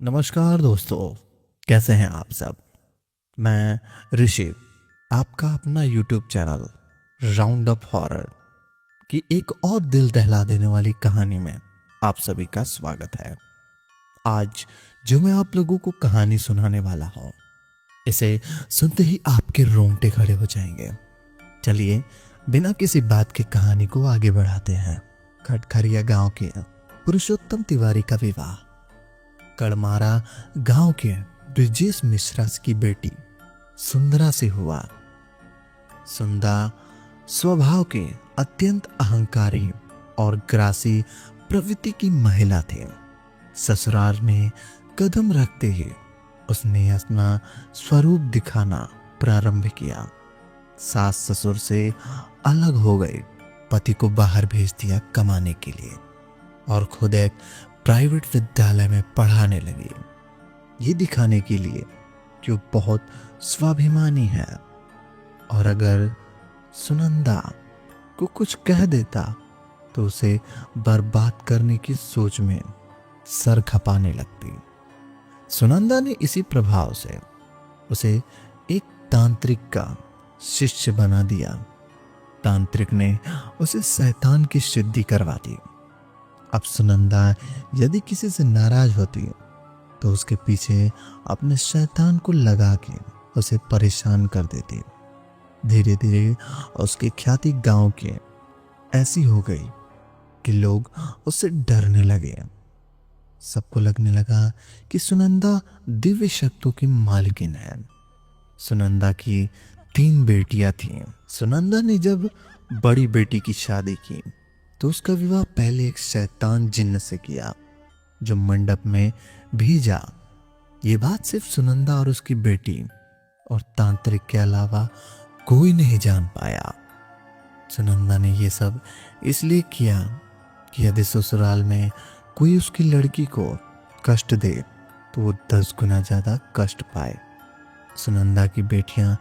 नमस्कार दोस्तों, कैसे हैं आप सब। मैं ऋषि, आपका अपना YouTube channel round up horror की एक और दिल दहला देने वाली कहानी में आप सभी का स्वागत है। आज जो मैं आप लोगों को कहानी सुनाने वाला हूँ, इसे सुनते ही आपके रोंगटे खड़े हो जाएंगे। चलिए बिना किसी बात की कहानी को आगे बढ़ाते हैं। खटखरिया गांव के पुरुषोत्तम तिवारी का विवाह कड़मारा गांव के ब्रिजेश मिश्रा की बेटी सुंदरा से हुआ। सुंदरा स्वभाव के अत्यंत अहंकारी और ग्रासी प्रवृत्ति की महिला थी। ससुराल में कदम रखते ही उसने अपना स्वरूप दिखाना प्रारंभ किया। सास ससुर से अलग हो गई, पति को बाहर भेज दिया कमाने के लिए और खुद एक प्राइवेट विद्यालय में पढ़ाने लगी, ये दिखाने के लिए कि वो बहुत स्वाभिमानी है और अगर सुनंदा को कुछ कह देता तो उसे बर्बाद करने की सोच में सर खपाने लगती। सुनंदा ने इसी प्रभाव से उसे एक तांत्रिक का शिष्य बना दिया। तांत्रिक ने उसे शैतान की सिद्धि करवा दी। अब सुनंदा यदि किसी से नाराज होती तो उसके पीछे अपने शैतान को लगा के उसे परेशान कर देती। धीरे धीरे उसकी ख्याति गांव के ऐसी हो गई कि लोग उससे डरने लगे। सबको लगने लगा कि सुनंदा दिव्य शक्तियों की मालकिन है। सुनंदा की 3 बेटियां थीं। सुनंदा ने जब बड़ी बेटी की शादी की तो उसका विवाह पहले एक शैतान जिन्न से किया जो मंडप में भेजा। ये बात सिर्फ सुनंदा और उसकी बेटी और तांत्रिक के अलावा कोई नहीं जान पाया। सुनंदा ने ये सब इसलिए किया कि यदि ससुराल में कोई उसकी लड़की को कष्ट दे तो वो 10 गुना ज्यादा कष्ट पाए। सुनंदा की बेटियां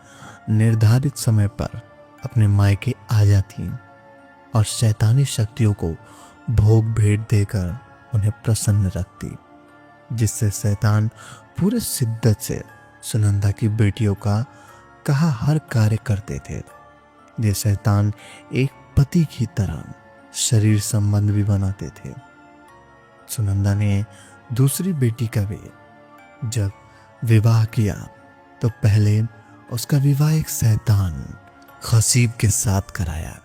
निर्धारित समय पर अपने मायके आ जाती और शैतानी शक्तियों को भोग भेंट देकर उन्हें प्रसन्न रखती, जिससे शैतान पूरे शिद्दत से सुनंदा की बेटियों का कहा हर कार्य करते थे। ये शैतान एक पति की तरह शरीर संबंध भी बनाते थे। सुनंदा ने दूसरी बेटी का भी जब विवाह किया तो पहले उसका विवाह एक शैतान खसीब के साथ कराया।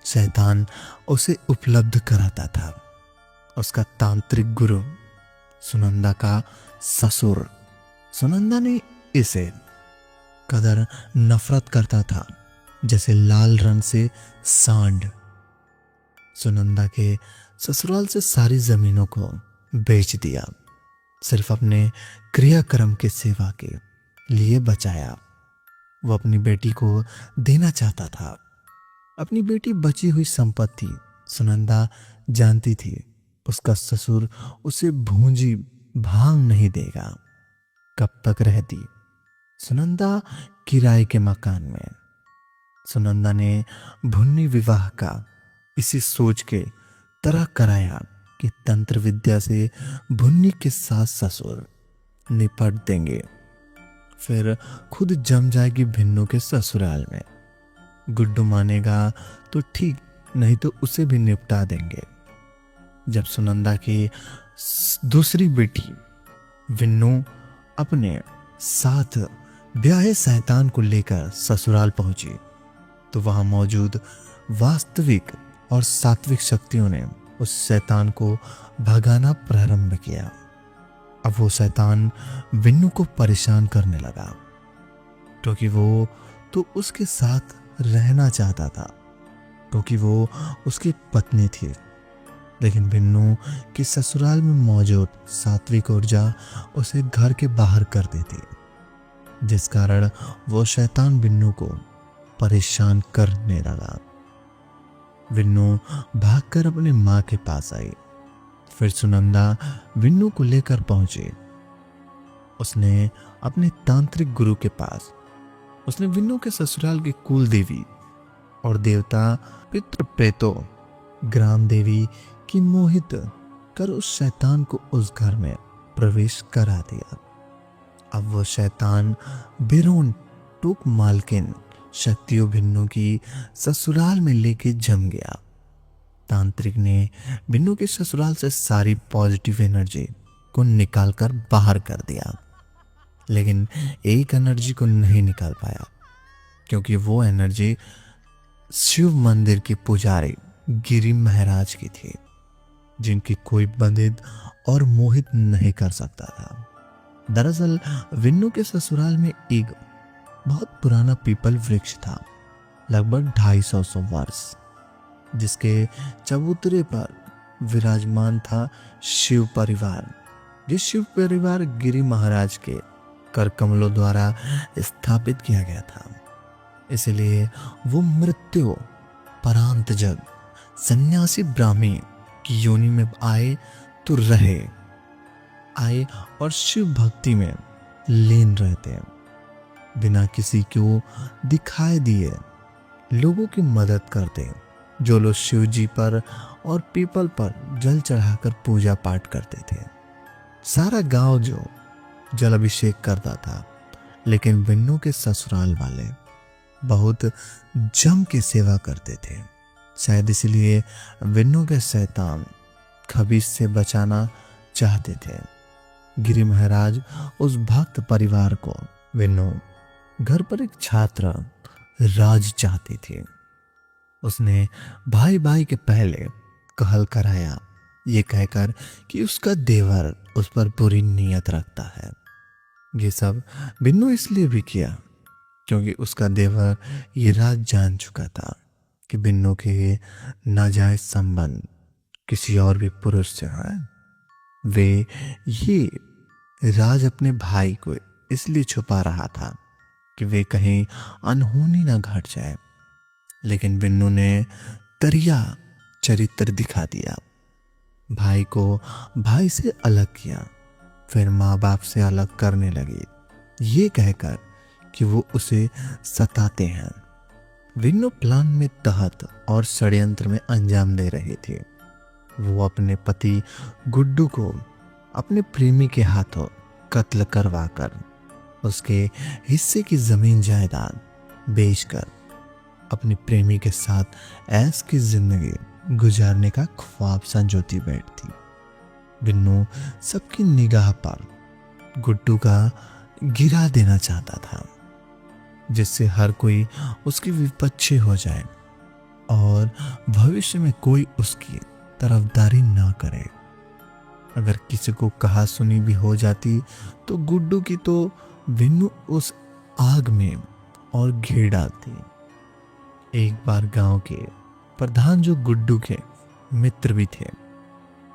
शैतान उसे उपलब्ध कराता था। उसका तांत्रिक गुरु सुनंदा का ससुर। सुनंदा ने इसे कदर नफरत करता था जैसे लाल रंग से सांड। सुनंदा के ससुराल से सारी जमीनों को बेच दिया, सिर्फ अपने क्रियाक्रम के सेवा के लिए बचाया। वो अपनी बेटी को देना चाहता था। अपनी बेटी बची हुई संपत्ति सुनंदा जानती थी उसका ससुर उसे भूंजी भांग नहीं देगा। कब तक रहती सुनंदा किराए के मकान में। सुनंदा ने भुन्नी विवाह का इसी सोच के तरह कराया कि तंत्र विद्या से भुन्नी के सास ससुर निपट देंगे, फिर खुद जम जाएगी भिन्नों के ससुराल में। गुड्डू मानेगा तो ठीक, नहीं तो उसे भी निपटा देंगे। जब सुनंदा की दूसरी बेटी विन्नू अपने साथ ब्याहे शैतान को लेकर ससुराल पहुंची तो वहां मौजूद वास्तविक और सात्विक शक्तियों ने उस शैतान को भगाना प्रारंभ किया। अब वो शैतान विन्नू को परेशान करने लगा क्योंकि वो तो उसके साथ रहना चाहता था, क्योंकि वो उसकी पत्नी थी। लेकिन विन्नू की ससुराल में मौजूद सात्विक ऊर्जा उसे घर के बाहर कर देती, जिस कारण वो शैतान विन्नू को परेशान करने लगा। विन्नू भागकर अपनी माँ के पास आई। फिर सुनंदा विन्नू को लेकर पहुंची। उसने अपने तांत्रिक गुरु के पास उसने विन्नू के ससुराल की कुल देवी और देवता पितृ प्रेतों ग्राम देवी की मोहित कर उस शैतान को उस घर में प्रवेश करा दिया। अब वो शैतान बिरोन टूक मालकिन शक्तियों भिन्नों की ससुराल में लेके जम गया। तांत्रिक ने बिन्नू के ससुराल से सारी पॉजिटिव एनर्जी को निकालकर बाहर कर दिया, लेकिन एक एनर्जी को नहीं निकाल पाया, क्योंकि वो एनर्जी शिव मंदिर के पुजारी गिरी महाराज की थी, जिनकी कोई बंदित और मोहित नहीं कर सकता था। दरअसल विन्नू के ससुराल में एक बहुत पुराना पीपल वृक्ष था, लगभग 250 वर्ष, जिसके चबूतरे पर विराजमान था शिव परिवार। ये शिव परिवार गिरी महाराज के कर कमलों द्वारा स्थापित किया गया था। इसलिए वो मृत्यु परांत जग सन्यासी ब्राह्मी की योनि में आए तो आए और शिव भक्ति में लीन रहते, बिना किसी को दिखाई दिए लोगों की मदद करते। जो लोग शिव जी पर और पीपल पर जल चढ़ाकर पूजा पाठ करते थे, सारा गांव जो जल अभिषेक करता था, लेकिन विन्नू के ससुराल वाले बहुत जम के सेवा करते थे। शायद इसलिए विन्नू के शैतान खबीस से बचाना चाहते थे। गिरी महाराज उस भक्त परिवार को विन्नू घर पर एक छात्र राज चाहती थी। उसने भाई भाई के पहले कहल कराया, ये कहकर कि उसका देवर उस पर बुरी नीयत रखता है। ये सब बिन्नू इसलिए भी किया क्योंकि उसका देवर ये राज जान चुका था कि बिन्नू के नाजायज संबंध किसी और भी पुरुष से है। वे ये राज अपने भाई को इसलिए छुपा रहा था कि वे कहीं अनहोनी ना घट जाए, लेकिन बिन्नू ने दरिया चरित्र दिखा दिया। भाई को भाई से अलग किया, फिर माँ बाप से अलग करने लगी, ये कहकर कि वो उसे सताते हैं। विन्नू प्लान में तहत और षड्यंत्र में अंजाम दे रही थी। वो अपने पति गुड्डू को अपने प्रेमी के हाथों कत्ल करवाकर उसके हिस्से की जमीन जायदाद बेचकर अपनी प्रेमी के साथ ऐश की जिंदगी गुजारने का ख्वाब संजोती बैठती। बिन्नू सबकी निगाह पर गुड्डू का गिरा देना चाहता था, जिससे हर कोई उसकी विपक्षी हो जाए और भविष्य में कोई उसकी तरफदारी ना करे। अगर किसी को कहा सुनी भी हो जाती तो गुड्डू की तो बिन्नू उस आग में और घेर डालती। एक बार गांव के प्रधान जो गुड्डू के मित्र भी थे,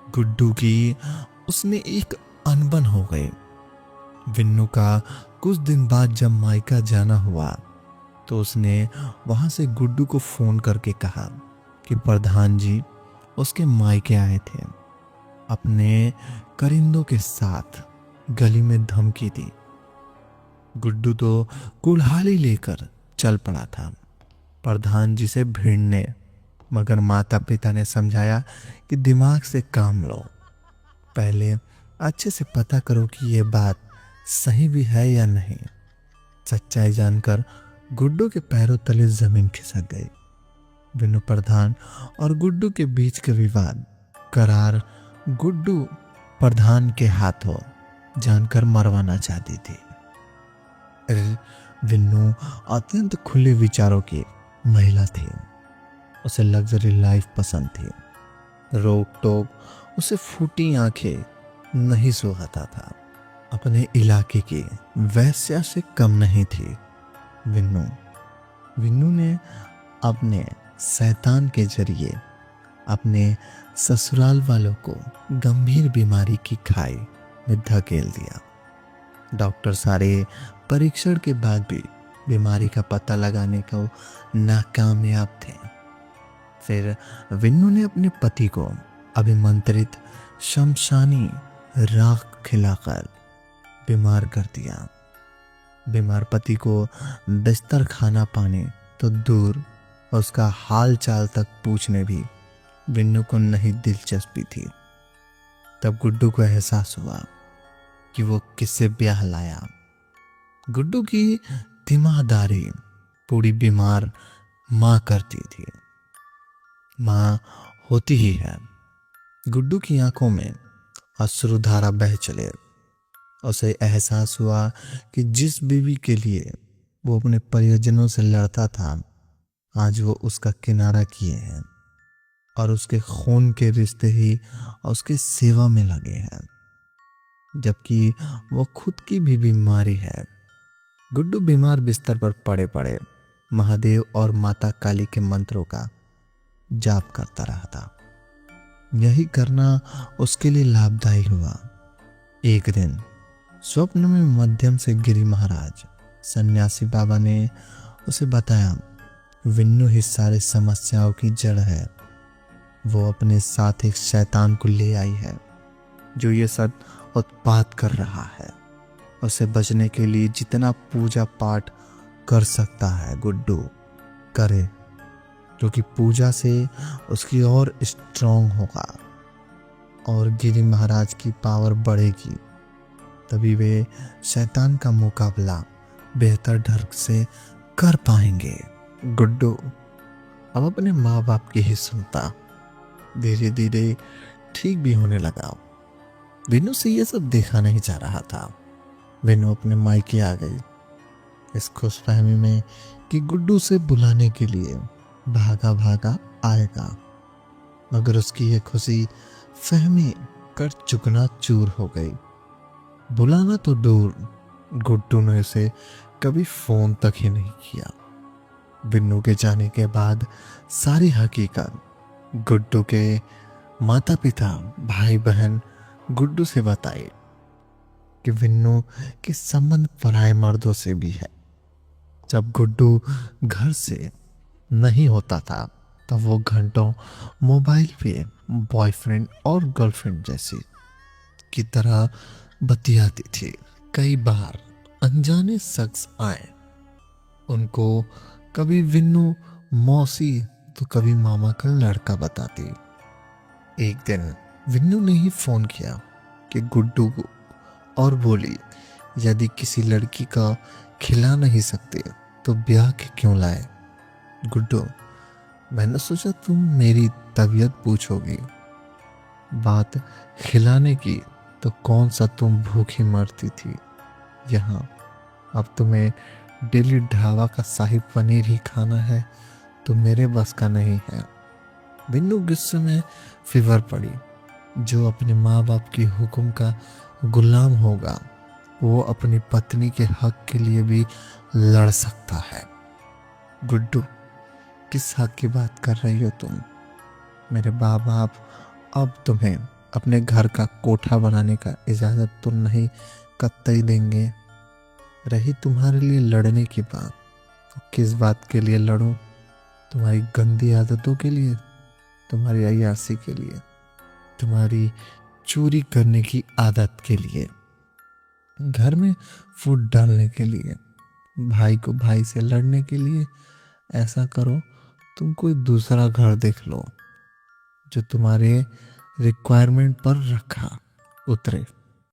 गुड्डू की उसने एक अनबन हो गई। विन्नू का कुछ दिन बाद जब मायका जाना हुआ तो उसने वहां से गुड्डू को फोन करके कहा कि प्रधान जी उसके मायके आए थे, अपने करिंदों के साथ गली में धमकी दी। गुड्डू तो कुल्हाड़ी लेकर चल पड़ा था प्रधान जी से भिड़ने, मगर माता पिता ने समझाया कि दिमाग से काम लो, पहले अच्छे से पता करो कि ये बात सही भी है या नहीं। सच्चाई जानकर गुड्डू के पैरों तले जमीन खिसक गई। विन्नू प्रधान और गुड्डू के बीच का विवाद करार गुड्डू प्रधान के हाथों जानकर मरवाना चाहती थी। विन्नू अत्यंत खुले विचारों की महिला थी। उसे लग्जरी लाइफ पसंद थी। रोक टोक उसे फूटी आंखें नहीं सुहाता था। अपने इलाके की वैश्या से कम नहीं थी। विन्नू ने अपने शैतान के जरिए अपने ससुराल वालों को गंभीर बीमारी की खाई में धकेल दिया। डॉक्टर सारे परीक्षण के बाद भी बीमारी का पता लगाने को नाकामयाब थे। फिर विन्नू ने अपने पति को अभिमंत्रित शमशानी राख खिलाकर बीमार कर दिया। बीमार पति को बिस्तर खाना पाने तो दूर उसका हाल चाल तक पूछने भी विन्नू को नहीं दिलचस्पी थी। तब गुड्डू को एहसास हुआ कि वो किससे ब्याह लाया। गुड्डू की तीमारदारी पूरी बीमार माँ करती थी। माँ होती ही है। गुड्डू की आंखों में अश्रुधारा बह चले। उसे एहसास हुआ कि जिस बीवी के लिए वो अपने परिजनों से लड़ता था, आज वो उसका किनारा किए हैं और उसके खून के रिश्ते ही उसके सेवा में लगे हैं, जबकि वो खुद की भी बीमारी है। गुड्डू बीमार बिस्तर पर पड़े पड़े महादेव और माता काली के मंत्रों का जाप करता रहा था। यही करना उसके लिए लाभदायी हुआ। एक दिन स्वप्न में मध्यम से गिरी महाराज सन्यासी बाबा ने उसे बताया, विन्नू ही सारी समस्याओं की जड़ है। वो अपने साथ एक शैतान को ले आई है जो ये सब उत्पात कर रहा है। उसे बचने के लिए जितना पूजा पाठ कर सकता है गुड्डू करे, क्योंकि पूजा से उसकी और स्ट्रांग होगा और गिरी महाराज की पावर बढ़ेगी। तभी वे शैतान का मुकाबला बेहतर ढंग से कर पाएंगे। गुड्डू अब अपने माँ बाप की ही सुनता, धीरे धीरे ठीक भी होने लगा। विनू से ये सब देखा नहीं जा रहा था। विनू अपने मायके आ गई, इस खुशफहमी में कि गुड्डू से बुलाने के लिए भागा भागा आएगा, मगर उसकी ये खुशी फहमी कर चुकना चूर हो गई। बुलाना तो दूर, गुड्डू ने उसे कभी फोन तक ही नहीं किया। विन्नू के जाने के बाद सारी हकीकत गुड्डू के माता पिता भाई बहन गुड्डू से बताई कि विन्नू के संबंध पराये मर्दों से भी है। जब गुड्डू घर से नहीं होता था तब वो घंटों मोबाइल पे बॉयफ्रेंड और गर्लफ्रेंड जैसी की तरह बतियाती थी। कई बार अनजाने शख्स आए, उनको कभी विन्नू मौसी तो कभी मामा का लड़का बताती। एक दिन विन्नू ने ही फोन किया कि गुड्डू को और बोली, यदि किसी लड़की का खिला नहीं सकते तो ब्याह के क्यों लाए। गुड्डू, मैंने सोचा तुम मेरी तबीयत पूछोगी। बात खिलाने की तो कौन सा तुम भूखी मरती थी यहाँ। अब तुम्हें डेली ढाबा का शाही पनीर ही खाना है तो मेरे बस का नहीं है। बिन्नू गुस्से में फीवर पड़ी। जो अपने माँ बाप के हुक्म का गुलाम होगा वो अपनी पत्नी के हक के लिए भी लड़ सकता है। गुड्डू, किस हक की बात कर रही हो तुम। मेरे माँ बाप अब तुम्हें अपने घर का कोठा बनाने का इजाज़त तो नहीं कतई देंगे। रही तुम्हारे लिए लड़ने की बात, तो किस बात के लिए लड़ूं। तुम्हारी गंदी आदतों के लिए, तुम्हारी अय्यासी के लिए, तुम्हारी चोरी करने की आदत के लिए, घर में फूट डालने के लिए, भाई को भाई से लड़ने के लिए। ऐसा करो, तुम कोई दूसरा घर देख लो जो तुम्हारे रिक्वायरमेंट पर रखा उतरे।